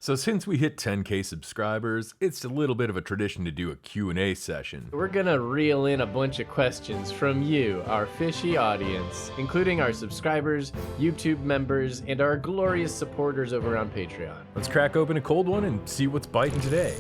So since we hit 10K subscribers, it's a little bit of a tradition to do a Q&A session. We're gonna reel in a bunch of questions from you, our fishy audience, including our subscribers, YouTube members, and our glorious supporters over on Patreon. Let's crack open a cold one and see what's biting today.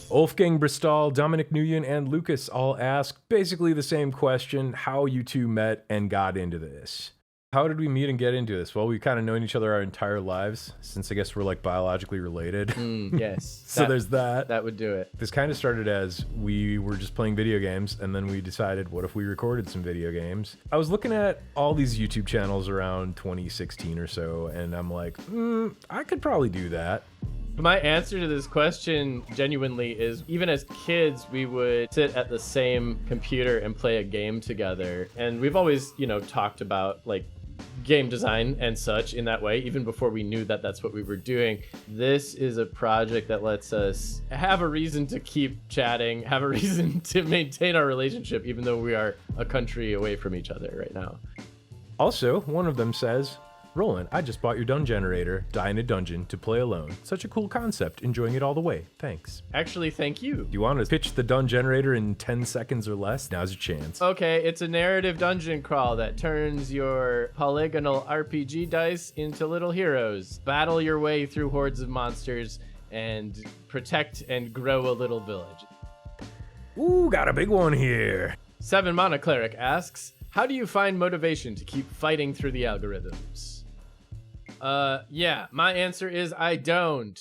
Wolfgang Bristol, Dominic Nguyen, and Lucas all ask basically the same question: how you two met and got into this. How did we meet and get into this? Well, we've kind of known each other our entire lives, since I guess we're like biologically related. Yes. So there's that. That would do it. This kind of started as we were just playing video games, and then we decided, what if we recorded some video games? I was looking at all these YouTube channels around 2016 or so, and I'm like, I could probably do that. My answer to this question genuinely is, even as kids, we would sit at the same computer and play a game together. And we've always, talked about like game design and such in that way, even before we knew that that's what we were doing. This is a project that lets us have a reason to keep chatting, have a reason to maintain our relationship, even though we are a country away from each other right now. Also, one of them says, Roland, I just bought your Dun Generator, die in a dungeon to play alone. Such a cool concept, enjoying it all the way. Thanks. Actually, thank you. Do you want to pitch the Dun Generator in 10 seconds or less? Now's your chance. Okay, it's a narrative dungeon crawl that turns your polygonal RPG dice into little heroes. Battle your way through hordes of monsters and protect and grow a little village. Ooh, got a big one here. 7 Mana Cleric asks, how do you find motivation to keep fighting through the algorithms? Yeah, my answer is I don't.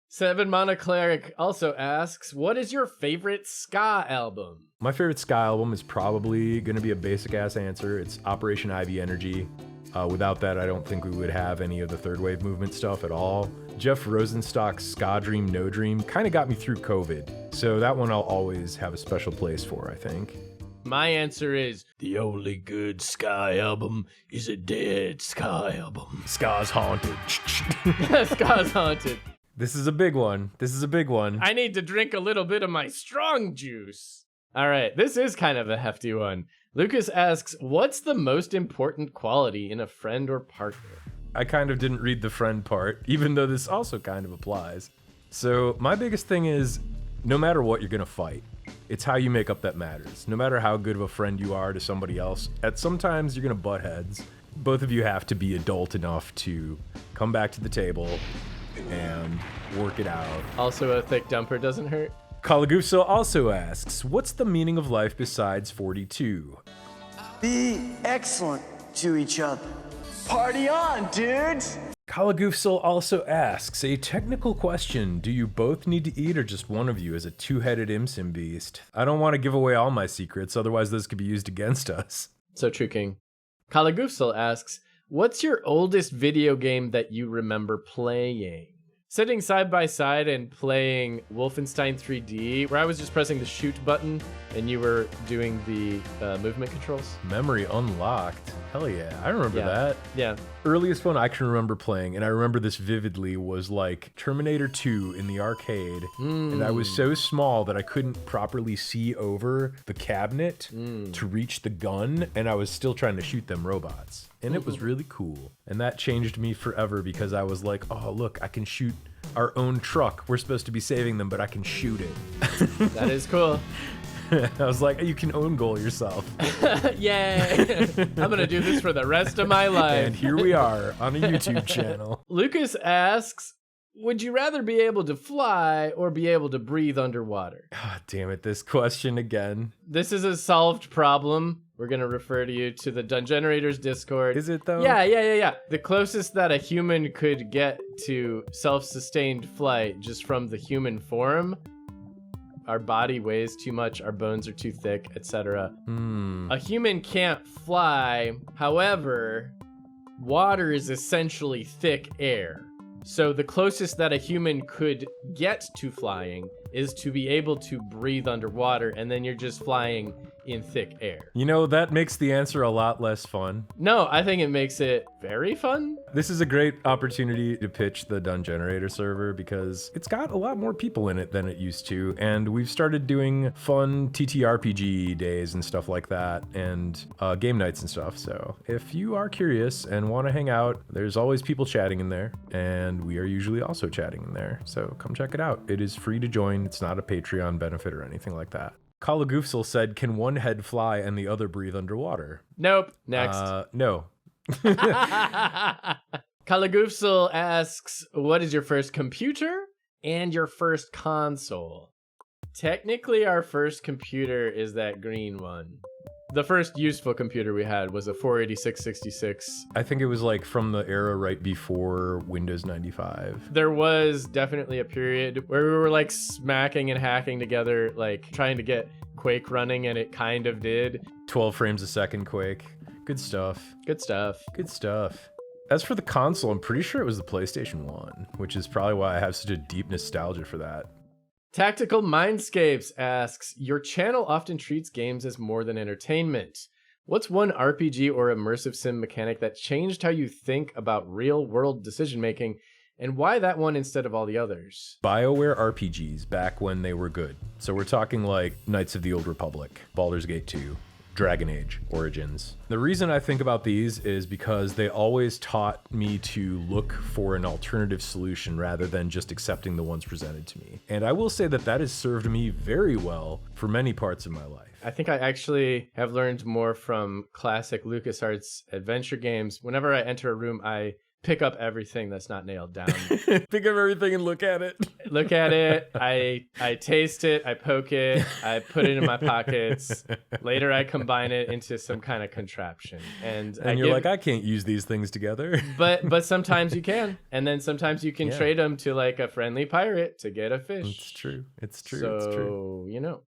7 Mana Cleric also asks, what is your favorite ska album? My favorite ska album is probably going to be a basic-ass answer. It's Operation Ivy Energy. Without that, I don't think we would have any of the third wave movement stuff at all. Jeff Rosenstock's Ska Dream No Dream kind of got me through COVID, so that one I'll always have a special place for, I think. My answer is, the only good ska album is a dead ska album. Ska's haunted. Ska's haunted. This is a big one. I need to drink a little bit of my strong juice. All right, this is kind of a hefty one. Lucas asks, what's the most important quality in a friend or partner? I kind of didn't read the friend part, even though this also kind of applies. So my biggest thing is, no matter what you're gonna fight, it's how you make up that matters. No matter how good of a friend you are to somebody else, sometimes you're gonna butt heads. Both of you have to be adult enough to come back to the table and work it out. Also, a thick dumper doesn't hurt. Kalaguso also asks, what's the meaning of life besides 42? Be excellent to each other. Party on, dudes! Kalagoofsel also asks, a technical question, do you both need to eat or just one of you is a two-headed Imsim beast? I don't want to give away all my secrets, otherwise those could be used against us. So true, King. Kalagoofsel asks, what's your oldest video game that you remember playing? Sitting side by side and playing Wolfenstein 3D, where I was just pressing the shoot button and you were doing the movement controls. Memory unlocked. Hell yeah, I remember that. Yeah. Earliest one I can remember playing, and I remember this vividly, was like Terminator 2 in the arcade. And I was so small that I couldn't properly see over the cabinet to reach the gun, and I was still trying to shoot them robots. And it was really cool. And that changed me forever because I was like, oh, look, I can shoot our own truck. We're supposed to be saving them, but I can shoot it. That is cool. I was like, you can own goal yourself. Yay! I'm gonna do this for the rest of my life. And here we are on a YouTube channel. Lucas asks, would you rather be able to fly or be able to breathe underwater? God damn it, this question again. This is a solved problem. We're gonna refer to you to the Dun Generators Discord. Is it though? Yeah. The closest that a human could get to self-sustained flight just from the human form. Our body weighs too much, our bones are too thick, etc. A human can't fly. However, water is essentially thick air. So the closest that a human could get to flying is to be able to breathe underwater, and then you're just flying in thick air. You know, that makes the answer a lot less fun. No, I think it makes it very fun. This is a great opportunity to pitch the Dun Generator server because it's got a lot more people in it than it used to, and we've started doing fun TTRPG days and stuff like that, and game nights and stuff. So if you are curious and want to hang out, there's always people chatting in there, and we are usually also chatting in there. So come check it out. It is free to join. It's not a Patreon benefit or anything like that. Kalagoofsel said, can one head fly and the other breathe underwater? Nope. Next. No. Kalagoofsel asks, what is your first computer and your first console? Technically, our first computer is that green one. The first useful computer we had was a 486-66. I think it was like from the era right before Windows 95. There was definitely a period where we were like smacking and hacking together, like trying to get Quake running, and it kind of did. 12 frames a second Quake. Good stuff. Good stuff. Good stuff. As for the console, I'm pretty sure it was the PlayStation 1, which is probably why I have such a deep nostalgia for that. Tactical Mindscapes asks, your channel often treats games as more than entertainment. What's one RPG or immersive sim mechanic that changed how you think about real-world decision-making, and why that one instead of all the others? BioWare RPGs back when they were good. So we're talking like Knights of the Old Republic, Baldur's Gate 2, Dragon Age Origins. The reason I think about these is because they always taught me to look for an alternative solution rather than just accepting the ones presented to me. And I will say that that has served me very well for many parts of my life. I think I actually have learned more from classic LucasArts adventure games. Whenever I enter a room, I pick up everything that's not nailed down. Pick up everything and look at it. Look at it. I taste it. I poke it. I put it in my pockets. Later, I combine it into some kind of contraption. And you're like, I can't use these things together. But sometimes you can. And then sometimes you can trade them to like a friendly pirate to get a fish. It's true. It's true. So, it's true. You know.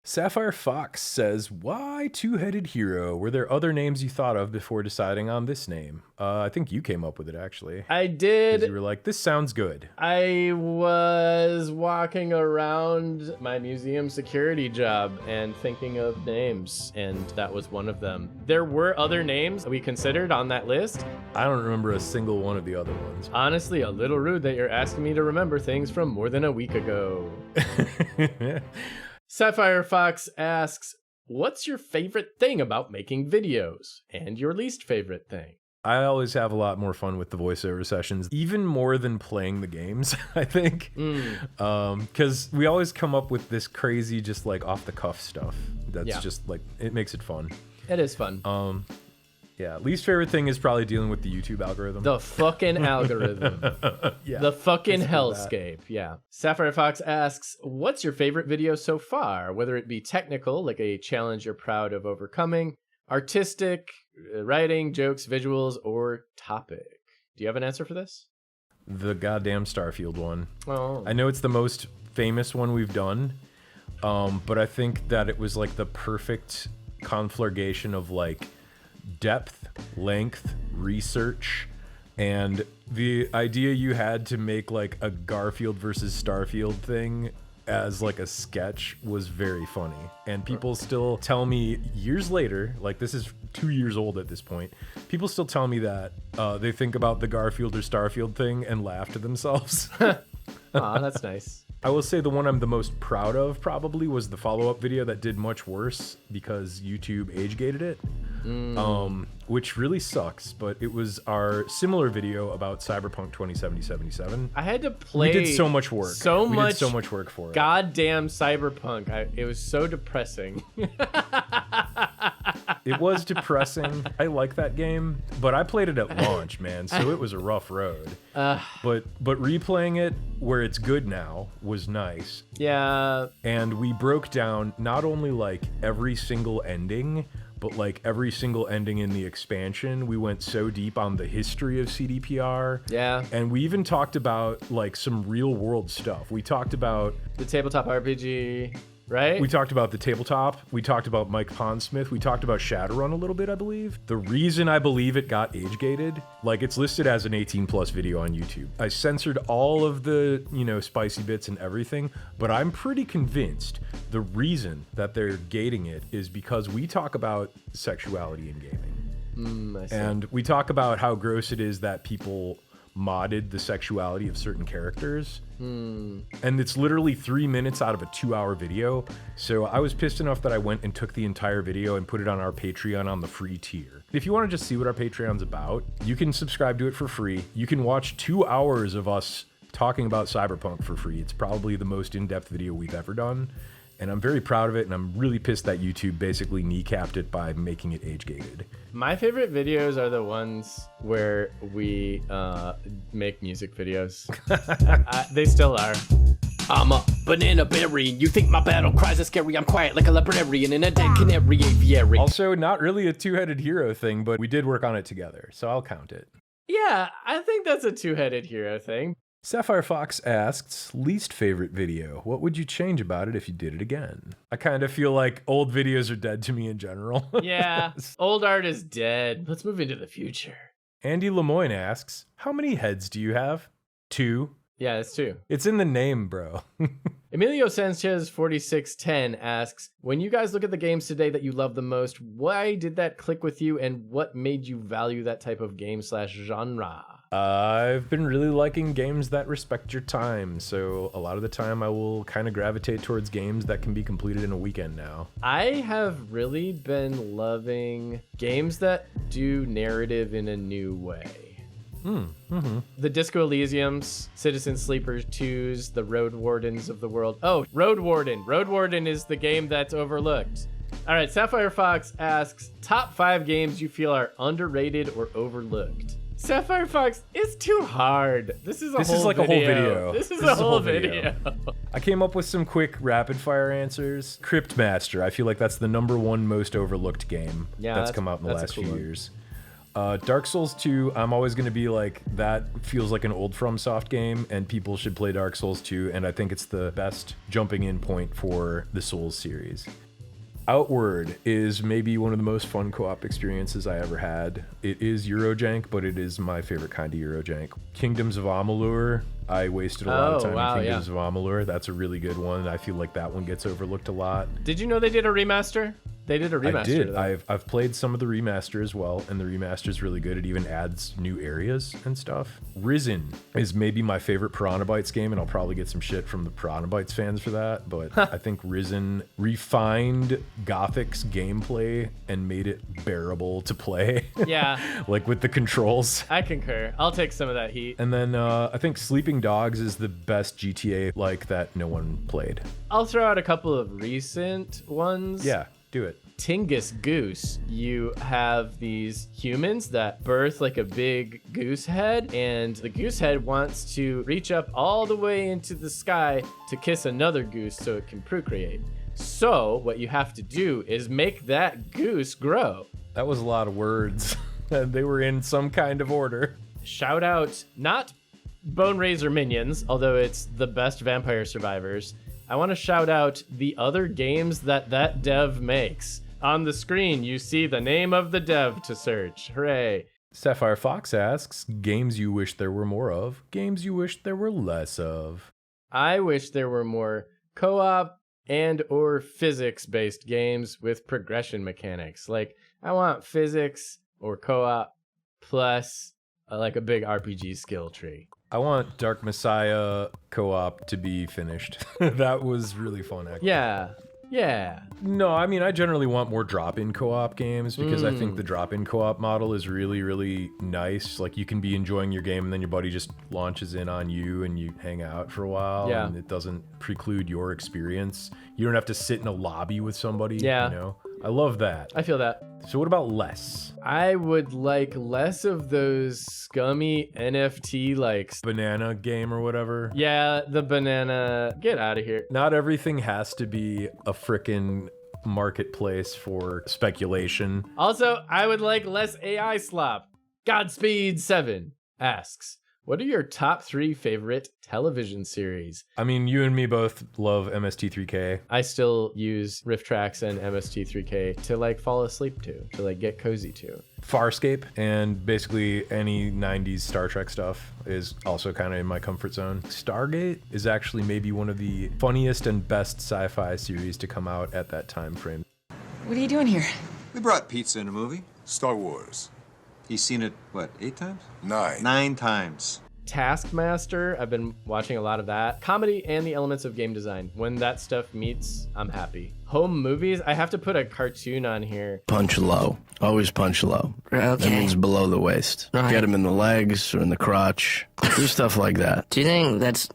Sapphire Fox says, why Two-Headed Hero? Were there other names you thought of before deciding on this name? I think you came up with it, actually. I did. You were like, this sounds good. I was walking around my museum security job and thinking of names, and that was one of them. There were other names we considered on that list. I don't remember a single one of the other ones. Honestly, a little rude that you're asking me to remember things from more than a week ago. Sapphire Fox asks, what's your favorite thing about making videos? And your least favorite thing? I always have a lot more fun with the voiceover sessions, even more than playing the games, I think. Because we always come up with this crazy, just like off the cuff stuff. That's just like, it makes it fun. It is fun. Yeah, least favorite thing is probably dealing with the YouTube algorithm. The fucking algorithm. Yeah, the fucking hellscape. Yeah. Sapphire Fox asks, what's your favorite video so far? Whether it be technical, like a challenge you're proud of overcoming, artistic, writing, jokes, visuals, or topic. Do you have an answer for this? The goddamn Starfield one. Oh. I know it's the most famous one we've done, but I think that it was like the perfect conflagration of like depth, length, research, and the idea you had to make like a Garfield versus Starfield thing as like a sketch was very funny. And people still tell me years later, like this is 2 years old at this point, people still tell me that they think about the Garfield or Starfield thing and laugh to themselves. Aw, that's nice. I will say the one I'm the most proud of probably was the follow-up video that did much worse because YouTube age-gated it, which really sucks, but it was our similar video about Cyberpunk 2077. I had to play. We did so much work. We did so much work for it. Goddamn Cyberpunk. It was so depressing. It was depressing. I like that game, but I played it at launch, man, so it was a rough road. But replaying it where it's good now was nice. Yeah. And we broke down not only like every single ending, but like every single ending in the expansion. We went so deep on the history of CDPR. Yeah. And we even talked about like some real world stuff. We talked about the tabletop RPG. right? We talked about the tabletop. We talked about Mike Pondsmith. We talked about Shadowrun a little bit, I believe. The reason I believe it got age gated, like it's listed as an 18+ video on YouTube. I censored all of the, spicy bits and everything, but I'm pretty convinced the reason that they're gating it is because we talk about sexuality in gaming. I see. And we talk about how gross it is that people modded the sexuality of certain characters. And it's literally 3 minutes out of a 2-hour video. So I was pissed enough that I went and took the entire video and put it on our Patreon on the free tier. If you want to just see what our Patreon's about, you can subscribe to it for free. You can watch 2 hours of us talking about Cyberpunk for free. It's probably the most in-depth video we've ever done. And I'm very proud of it, and I'm really pissed that YouTube basically kneecapped it by making it age-gated. My favorite videos are the ones where we make music videos. They still are. I'm a banana berry, and you think my battle cries are scary. I'm quiet like a librarian in a dead canary aviary. Also, not really a two-headed hero thing, but we did work on it together, so I'll count it. Yeah, I think that's a two-headed hero thing. Sapphire Fox asks, least favorite video. What would you change about it if you did it again? I kind of feel like old videos are dead to me in general. Yeah, old art is dead. Let's move into the future. Andy Lemoyne asks, how many heads do you have? 2. Yeah, that's two. It's in the name, bro. Emilio Sanchez 4610 asks, when you guys look at the games today that you love the most, why did that click with you and what made you value that type of game/genre? I've been really liking games that respect your time, so a lot of the time I will kind of gravitate towards games that can be completed in a weekend now. I have really been loving games that do narrative in a new way. The Disco Elysiums, Citizen Sleepers 2s, the Road Wardens of the world. Oh, Road Warden. Road Warden is the game that's overlooked. All right, Sapphire Fox asks, top 5 games you feel are underrated or overlooked. Sapphire Fox, it's too hard. This is like a whole video. This is a whole video. I came up with some quick rapid fire answers. Cryptmaster, I feel like that's the #1 most overlooked game that's come out in the last few years. Dark Souls 2, I'm always going to be like, that feels like an old FromSoft game, and people should play Dark Souls 2, and I think it's the best jumping in point for the Souls series. Outward is maybe one of the most fun co-op experiences I ever had. It is Eurojank, but it is my favorite kind of Eurojank. Kingdoms of Amalur, I wasted a lot of time in Kingdoms of Amalur. That's a really good one. I feel like that one gets overlooked a lot. Did you know they did a remaster? They did a remaster. I did. I've played some of the remaster as well, and the remaster is really good. It even adds new areas and stuff. Risen is maybe my favorite Piranha Bytes game, and I'll probably get some shit from the Piranha Bytes fans for that, but I think Risen refined Gothic's gameplay and made it bearable to play. Yeah. Like with the controls. I concur. I'll take some of that heat. And then I think Sleeping Dogs is the best GTA like that no one played. I'll throw out a couple of recent ones. Yeah. Do it. Tingus Goose. You have these humans that birth like a big goose head, and the goose head wants to reach up all the way into the sky to kiss another goose so it can procreate. So what you have to do is make that goose grow. That was a lot of words. They were in some kind of order. Shout out, not Bone Razor Minions, although it's the best Vampire Survivors. I want to shout out the other games that dev makes. On the screen, you see the name of the dev to search. Hooray. Sapphire Fox asks, games you wish there were more of, games you wish there were less of. I wish there were more co-op and or physics-based games with progression mechanics. Like, I want physics or co-op plus like a big RPG skill tree. I want Dark Messiah co-op to be finished. That was really fun, actually. Yeah. No, I mean, I generally want more drop-in co-op games because I think the drop-in co-op model is really, really nice. Like, you can be enjoying your game and then your buddy just launches in on you and you hang out for a while. Yeah. And it doesn't preclude your experience. You don't have to sit in a lobby with somebody. Yeah. You know? I love that. I feel that. So what about less? I would like less of those scummy NFT likes. Banana game or whatever? Yeah, the banana. Get out of here. Not everything has to be a frickin' marketplace for speculation. Also, I would like less AI slop. Godspeed 7 asks, What are your top 3 favorite television series? I mean, you and me both love MST3K. I still use Riff Tracks and MST3K to like fall asleep to like get cozy to. Farscape and basically any 90s Star Trek stuff is also kind of in my comfort zone. Stargate is actually maybe one of the funniest and best sci-fi series to come out at that time frame. What are you doing here? We brought pizza in a movie. Star Wars. He's seen it, what, 8 times? 9. 9 times. Taskmaster, I've been watching a lot of that. Comedy and the elements of game design. When that stuff meets, I'm happy. Home movies, I have to put a cartoon on here. Punch low. Always punch low. Okay. That means below the waist. Right. Get him in the legs or in the crotch. Do stuff like that. Do you think that's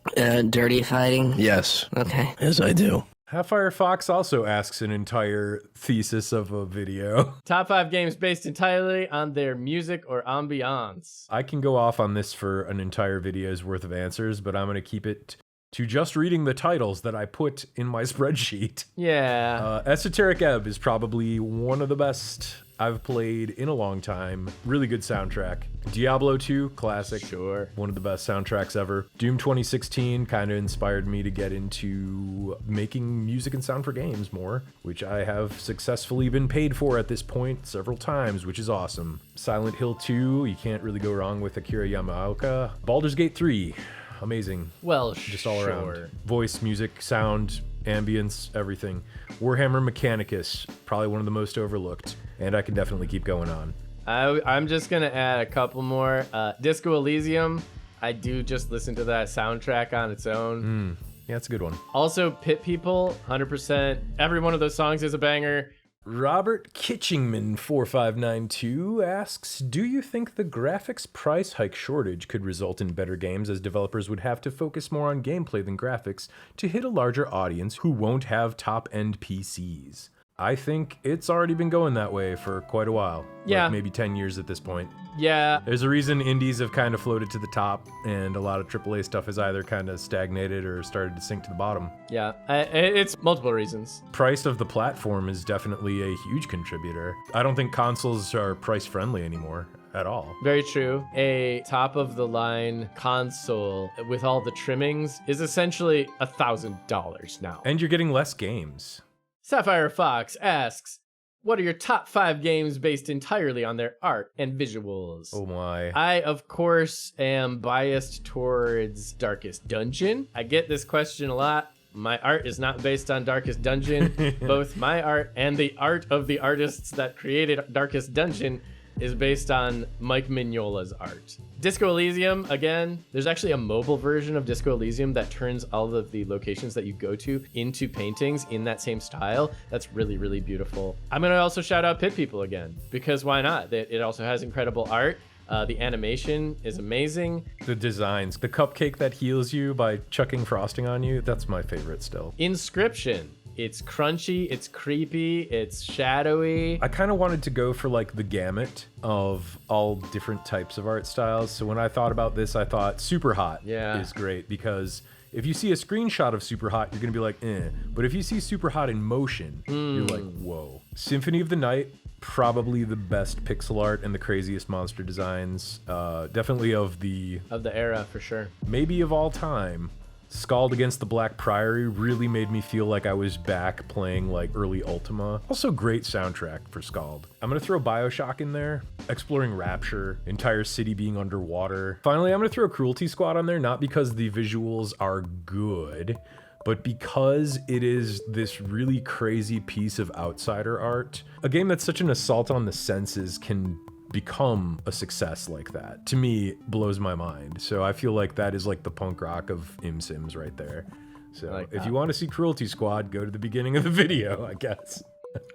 dirty fighting? Yes. Okay. Yes, I do. Halfire Fox also asks an entire thesis of a video. Top 5 games based entirely on their music or ambiance. I can go off on this for an entire video's worth of answers, but I'm going to keep it to just reading the titles that I put in my spreadsheet. Yeah. Esoteric Ebb is probably one of the best I've played in a long time. Really good soundtrack. Diablo 2, classic. Sure. One of the best soundtracks ever. Doom 2016 kind of inspired me to get into making music and sound for games more, which I have successfully been paid for at this point several times, which is awesome. Silent Hill 2, you can't really go wrong with Akira Yamaoka. Baldur's Gate 3, amazing. Well, Just all around. Voice, music, sound, ambience, everything. Warhammer Mechanicus, probably one of the most overlooked, and I can definitely keep going on. I'm just going to add a couple more. Disco Elysium, I do just listen to that soundtrack on its own. Yeah, it's a good one. Also, Pit People, 100%. Every one of those songs is a banger. Robert Kitchingman4592 asks, do you think the graphics price hike shortage could result in better games as developers would have to focus more on gameplay than graphics to hit a larger audience who won't have top-end PCs? I think it's already been going that way for quite a while. Yeah. Like maybe 10 years at this point. Yeah. There's a reason indies have kind of floated to the top, and a lot of AAA stuff has either kind of stagnated or started to sink to the bottom. Yeah. It's multiple reasons. Price of the platform is definitely a huge contributor. I don't think consoles are price friendly anymore at all. Very true. A top-of-the-line console with all the trimmings is essentially $1,000 now. And you're getting less games. Sapphire Fox asks, what are your top 5 games based entirely on their art and visuals? Oh my. I, of course, am biased towards Darkest Dungeon. I get this question a lot. My art is not based on Darkest Dungeon. Both my art and the art of the artists that created Darkest Dungeon is based on Mike Mignola's art. Disco Elysium, again, there's actually a mobile version of Disco Elysium that turns all of the locations that you go to into paintings in that same style. That's really, really beautiful. I'm gonna also shout out Pit People again, because why not? It also has incredible art. The animation is amazing. The designs. The cupcake that heals you by chucking frosting on you, that's my favorite still. Inscription. It's crunchy, it's creepy, it's shadowy. I kind of wanted to go for like the gamut of all different types of art styles. So when I thought about this, I thought Super Hot is great because if you see a screenshot of Super Hot, you're going to be like, eh. But if you see Super Hot in motion, you're like, whoa. Symphony of the Night, probably the best pixel art and the craziest monster designs. Definitely of the era, for sure. Maybe of all time. Scald Against the Black Priory really made me feel like I was back playing like early Ultima. Also great soundtrack for Scald. I'm gonna throw BioShock in there, Exploring Rapture, entire city being underwater. Finally, I'm gonna throw Cruelty Squad on there, not because the visuals are good, but because it is this really crazy piece of outsider art. A game that's such an assault on the senses can become a success like that, to me, blows my mind. So I feel like that is like the punk rock of Sims right there. So like if that. you want to see Cruelty Squad, go to the beginning of the video, I guess.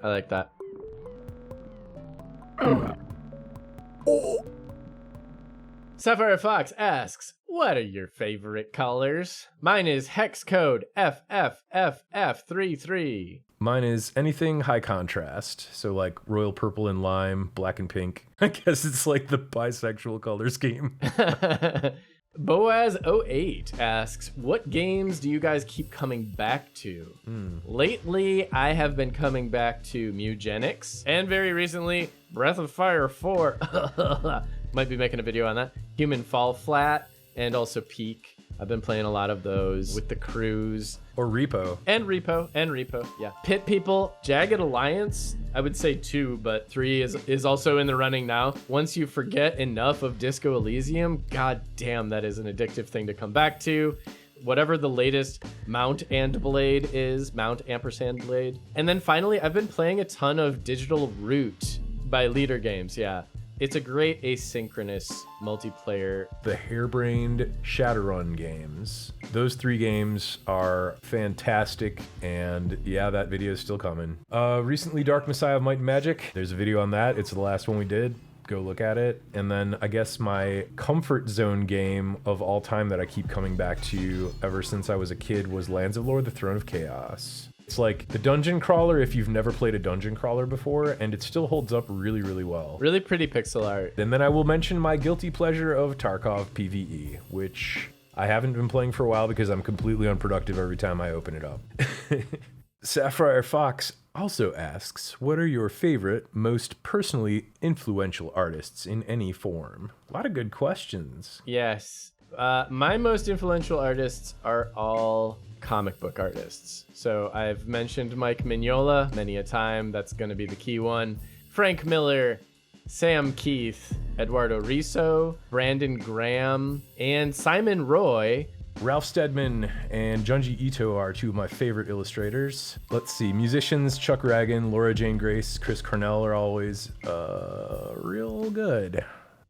I like that. Sapphire Fox asks, what are your favorite colors? Mine is hex code FFFF33. Mine is anything high contrast. So like royal purple and lime, black and pink. I guess it's like the bisexual color scheme. Boaz08 asks, what games do you guys keep coming back to? Lately, I have been coming back to Mugenics, and very recently, Breath of Fire 4. Might be making a video on that. Human Fall Flat, and also Peak. I've been playing a lot of those with the crews. Or Repo. And Repo, yeah. Pit People, Jagged Alliance, I would say 2, but 3 is also in the running now. Once you forget enough of Disco Elysium, god damn, that is an addictive thing to come back to. Whatever the latest Mount and Blade is, Mount ampersand Blade. And then finally, I've been playing a ton of Digital Root by Leader Games, yeah. It's a great asynchronous multiplayer. The harebrained Shadowrun games. Those 3 games are fantastic, and yeah, that video is still coming. Recently, Dark Messiah of Might and Magic. There's a video on that. It's the last one we did. Go look at it. And then I guess my comfort zone game of all time that I keep coming back to ever since I was a kid was Lands of Lore, The Throne of Chaos. It's like the dungeon crawler if you've never played a dungeon crawler before, and it still holds up really, really well. Really pretty pixel art. And then I will mention my guilty pleasure of Tarkov PvE, which I haven't been playing for a while because I'm completely unproductive every time I open it up. Sapphire Fox also asks, what are your favorite, most personally influential artists in any form? A lot of good questions. Yes. My most influential artists are all comic book artists. So I've mentioned Mike Mignola many a time. That's going to be the key one. Frank Miller, Sam Keith, Eduardo Risso, Brandon Graham, and Simon Roy. Ralph Steadman and Junji Ito are 2 of my favorite illustrators. Let's see, musicians, Chuck Ragan, Laura Jane Grace, Chris Cornell are always real good.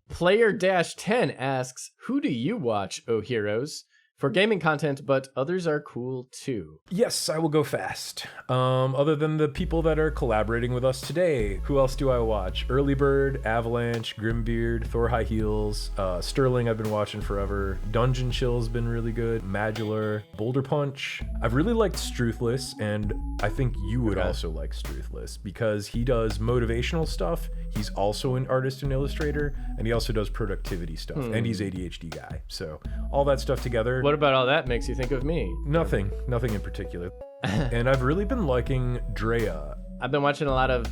Player-10 asks, who do you watch, oh heroes? For gaming content, but others are cool too. Yes, I will go fast. Other than the people that are collaborating with us today, who else do I watch? Early Bird, Avalanche, Grimbeard, Thor High Heels, Sterling I've been watching forever, Dungeon Chill's been really good, Madular, Boulder Punch. I've really liked Struthless, and I think you would also like Struthless because he does motivational stuff. He's also an artist and illustrator, and he also does productivity stuff, and he's ADHD guy. So all that stuff together. What about all that makes you think of me? Nothing in particular. And I've really been liking Drea. I've been watching a lot of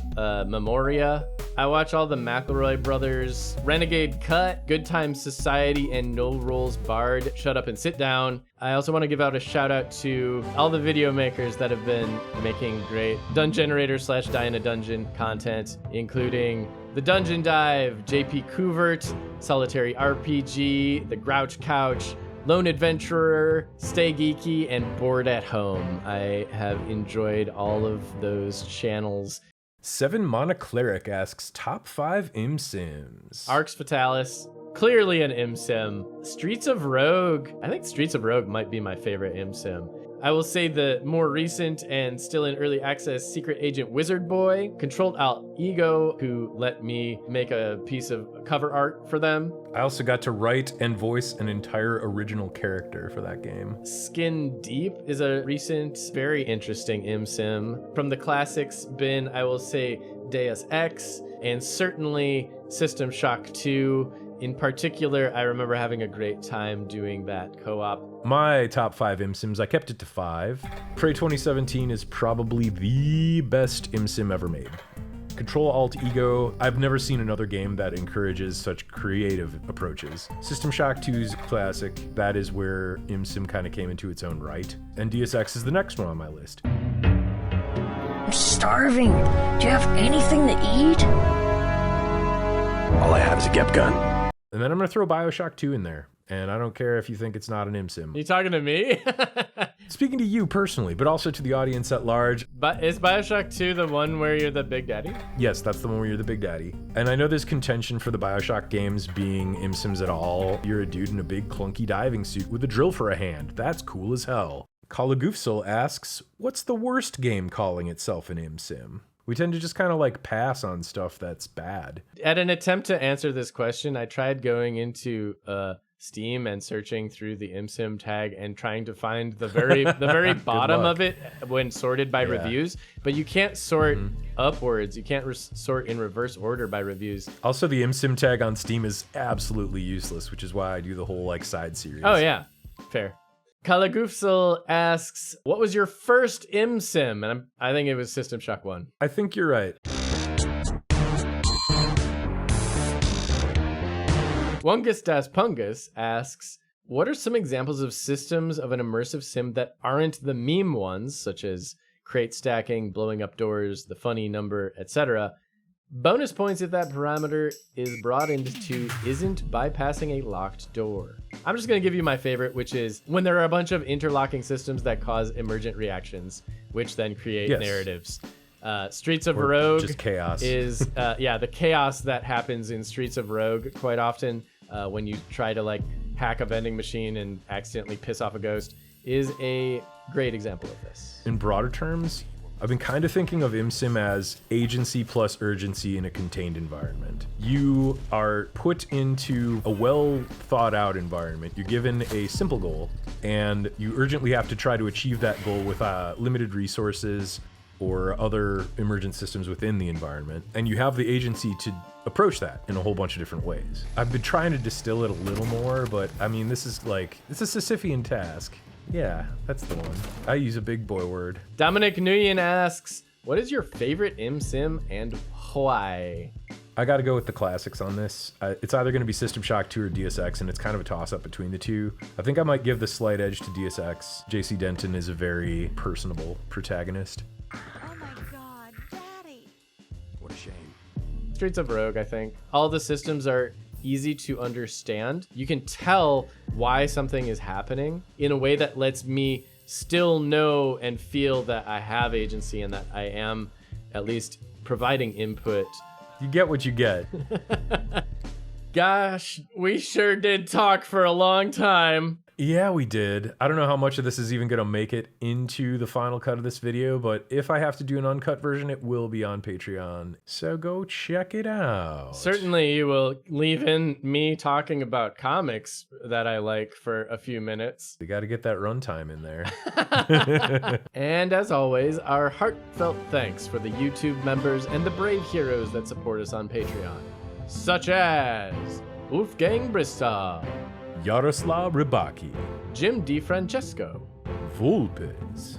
Memoria. I watch all the McElroy brothers, Renegade Cut, Good Times Society, and No Rules Barred. Shut Up and Sit Down. I also want to give out a shout out to all the video makers that have been making great Dungenerator / Die in a Dungeon content, including The Dungeon Dive, JP Couvert, Solitary RPG, The Grouch Couch, Lone Adventurer, Stay Geeky, and Bored at Home. I have enjoyed all of those channels. 7 Monocleric asks, top 5 ImSims. Arx Fatalis, clearly an ImSim. Streets of Rogue, I think Streets of Rogue might be my favorite ImSim. I will say the more recent and still in early access Secret Agent Wizard Boy, Controlled Alt Ego, who let me make a piece of cover art for them. I also got to write and voice an entire original character for that game. Skin Deep is a recent, very interesting ImSim. From the classics bin, I will say Deus Ex, and certainly System Shock 2. In particular, I remember having a great time doing that co-op. My top 5 ImSims, I kept it to 5. Prey 2017 is probably the best ImSim ever made. Control Alt Ego, I've never seen another game that encourages such creative approaches. System Shock 2's classic, that is where ImSim kind of came into its own right. And Deus Ex is the next one on my list. I'm starving. Do you have anything to eat? All I have is a Gep gun. And then I'm going to throw Bioshock 2 in there. And I don't care if you think it's not an ImSim. You talking to me? Speaking to you personally, but also to the audience at large. But is Bioshock 2 the one where you're the big daddy? Yes, that's the one where you're the big daddy. And I know there's contention for the Bioshock games being ImSims at all. You're a dude in a big clunky diving suit with a drill for a hand. That's cool as hell. Kalagoofsel asks, what's the worst game calling itself an ImSim? We tend to just kind of like pass on stuff that's bad. At an attempt to answer this question, I tried going into Steam and searching through the ImSim tag and trying to find the very bottom of it when sorted by reviews. But you can't sort upwards. You can't sort in reverse order by reviews. Also, the ImSim tag on Steam is absolutely useless, which is why I do the whole like side series. Oh yeah, fair. Kalagoofsel asks, what was your first ImSim? And I think it was System Shock 1. I think you're right. Wungus Das Pungus asks, What are some examples of systems of an immersive sim that aren't the meme ones, such as crate stacking, blowing up doors, the funny number, etc.? Bonus points if that parameter is brought into isn't bypassing a locked door. I'm just going to give you my favorite, which is when there are a bunch of interlocking systems that cause emergent reactions, which then create narratives. Streets of Rogue just chaos. is the chaos that happens in Streets of Rogue quite often when you try to like hack a vending machine and accidentally piss off a ghost is a great example of this. In broader terms, I've been kind of thinking of ImSim as agency plus urgency in a contained environment. You are put into a well thought out environment. You're given a simple goal, and you urgently have to try to achieve that goal with limited resources or other emergent systems within the environment. And you have the agency to approach that in a whole bunch of different ways. I've been trying to distill it a little more, but I mean, it's a Sisyphean task. Yeah, that's the one. I use a big boy word. Dominic Nguyen asks, what is your favorite ImSim and why? I got to go with the classics on this. It's either going to be System Shock 2 or DSX, and it's kind of a toss-up between the two. I think I might give the slight edge to DSX. JC Denton is a very personable protagonist. Oh my god, Daddy. What a shame. Streets of Rogue, I think. All the systems are easy to understand. You can tell why something is happening in a way that lets me still know and feel that I have agency and that I am at least providing input. You get what you get. Gosh, we sure did talk for a long time. Yeah, we did. I don't know how much of this is even going to make it into the final cut of this video, but if I have to do an uncut version, it will be on Patreon. So go check it out. Certainly you will leave in me talking about comics that I like for a few minutes. You got to get that runtime in there. And as always, our heartfelt thanks for the YouTube members and the brave heroes that support us on Patreon, such as Wolfgang Bristow, Yaroslav Rybaki, Jim DiFrancesco, Vulpes,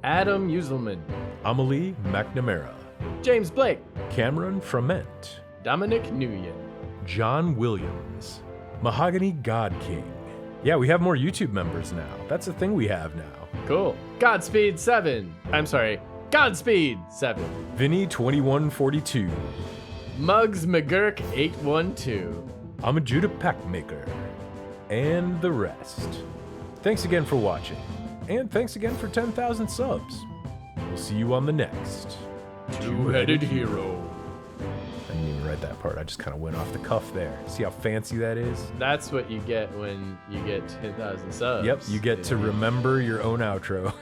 Adam Uselman, Amelie McNamara, James Blake, Cameron Frament, Dominic Nguyen, John Williams, Mahogany God King. Yeah, we have more YouTube members now. That's a thing we have now. Cool. Godspeed 7. Godspeed 7. Vinny2142. Muggs McGurk 812. I'm a Judah Packmaker. And the rest. Thanks again for watching. And thanks again for 10,000 subs. We'll see you on the next Two-Headed Hero. I didn't even write that part. I just kind of went off the cuff there. See how fancy that is? That's what you get when you get 10,000 subs. Yep, you get to remember your own outro.